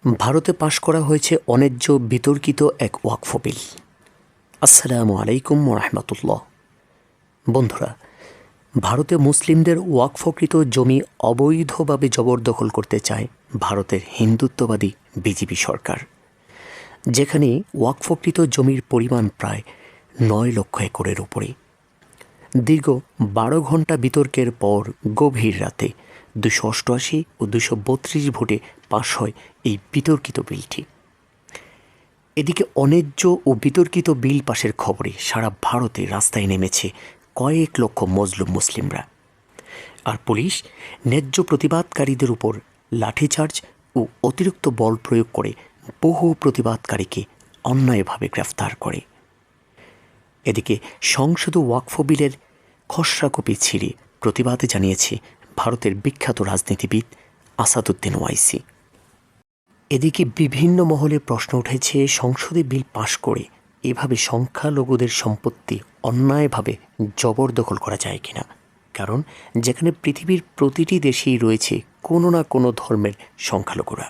ভারতে পাশ করা হয়েছে অন্যায্য বিতর্কিত এক ওয়াকফ বিল। আসসালামু আলাইকুম রাহমাতুল্লাহ। বন্ধুরা, ভারতে মুসলিমদের ওয়াকফকৃত জমি অবৈধভাবে জবরদখল করতে চায় ভারতের হিন্দুত্ববাদী বিজেপি সরকার, যেখানে ওয়াকফকৃত জমির পরিমাণ প্রায় 9 লক্ষ একরের উপরে। দীর্ঘ 12 ঘণ্টা বিতর্কের পর গভীর রাতে 288 ও 232 ভোটে পাশ হয় এই বিতর্কিত বিলটি। এদিকে অন্যায্য ও বিতর্কিত বিল পাশের খবরে সারা ভারতে রাস্তায় নেমেছে কয়েক লক্ষ মজলুম মুসলিমরা, আর পুলিশ ন্যায্য প্রতিবাদকারীদের উপর লাঠিচার্জ ও অতিরিক্ত বল প্রয়োগ করে বহু প্রতিবাদকারীকে অন্যায়ভাবে গ্রেফতার করে। এদিকে সংসদ ওয়াকফ বিলের খসড়া কপি ছিঁড়ে প্রতিবাদে জানিয়েছে ভারতের বিখ্যাত রাজনীতিবিদ আসাদুদ্দিন ওয়াইসি। এদিকে বিভিন্ন মহলে প্রশ্ন উঠেছে, সংসদে বিল পাশ করে এভাবে সংখ্যালঘুদের সম্পত্তি অন্যায়ভাবে জবরদখল করা যায় কিনা। কারণ যেখানে পৃথিবীর প্রতিটি দেশেই রয়েছে কোনো না কোনো ধর্মের সংখ্যালঘুরা।